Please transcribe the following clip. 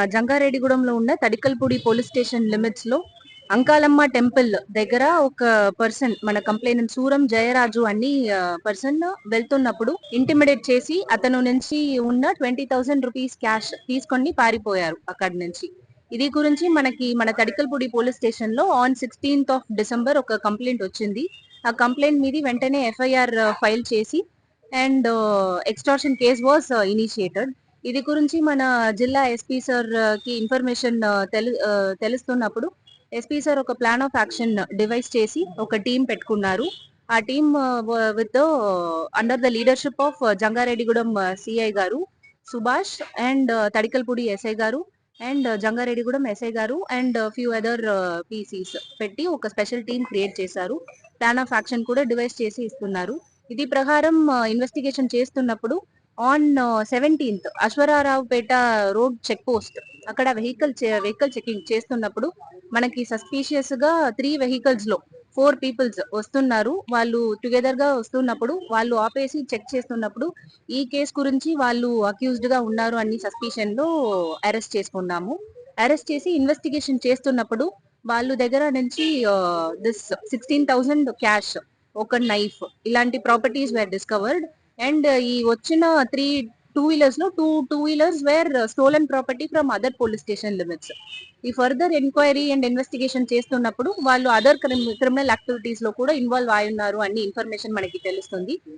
జంగారెడ్డిగూడెంలో ఉన్న Tadikalapudi police station limits లో Ankalamma temple దగ్గర ఒక పర్సన్ మన కంప్లైనెంట్ సూరం జయరాజు అని పర్సన్ వెళ్తున్నప్పుడు ఇంటిమిడేట్ చేసి అతను నుంచి ఉన్న 20,000 రూపీస్ క్యాష్ తీసుకొని పారిపోయారు అక్కడి నుంచి. ఇది గురించి మన తడికల్పూడి పోలీస్ స్టేషన్ లో ఆన్ 16th ఆఫ్ డిసెంబర్ ఒక కంప్లైంట్ వచ్చింది. ఆ కంప్లైంట్ మీది వెంటనే ఎఫ్ఐఆర్ ఫైల్ చేసి and extortion case was initiated. ఇది గురించి మన జిల్లా ఎస్పీ సార్ కి ఇన్ఫర్మేషన్ తెలుస్తున్నప్పుడు ఎస్పీ సార్ ఒక ప్లాన్ ఆఫ్ యాక్షన్ డివైస్ చేసి ఒక టీం పెట్టుకున్నారు. ఆ team with under the leadership of Jangareddygudem CI గారు సుభాష్ అండ్ తడికల్పూడి ఎస్ఐ గారు అండ్ జంగారెడ్డిగూడెం ఎస్ఐ గారు అండ్ ఫ్యూ అదర్ పీసీస్ పెట్టి ఒక స్పెషల్ టీం క్రియేట్ చేశారు. ప్లాన్ ఆఫ్ యాక్షన్ కూడా డివైస్ చేసి ఇస్తున్నారు. ఇది ప్రకారం ఇన్వెస్టిగేషన్ చేస్తున్నప్పుడు on 17th Aswaraopeta road check post అక్కడ వెహికల్ చెకింగ్ చేస్తున్నప్పుడు మనకి సస్పీషియస్ గా 3 వెహికల్స్ లో 4 పీపుల్స్ వస్తున్నారు. వాళ్ళు టుగెదర్ గా వస్తున్నప్పుడు వాళ్ళు ఆపేసి చెక్ చేస్తున్నప్పుడు ఈ కేసు గురించి వాళ్ళు అక్యూజ్డ్ గా ఉన్నారు అని సస్పిషన్ లో అరెస్ట్ చేసుకున్నాము. అరెస్ట్ చేసి ఇన్వెస్టిగేషన్ చేస్తున్నప్పుడు వాళ్ళు దగ్గర నుంచి దిస్ 16,000 క్యాష్, ఒక నైఫ్, ఇలాంటి ప్రాపర్టీస్ వేర్ డిస్కవర్డ్. అండ్ ఈ వచ్చిన 3 టూ-వీలర్స్ లో 2 two wheelers were stolen property from other police station limits. ఈ ఫర్దర్ ఎంక్వైరీ అండ్ ఇన్వెస్టిగేషన్ చేస్తున్నప్పుడు వాళ్ళు అదర్ క్రిమినల్ యాక్టివిటీస్ లో కూడా ఇన్వాల్వ్ అయి ఉన్నారు అన్ని ఇన్ఫర్మేషన్ మనకి తెలుస్తుంది.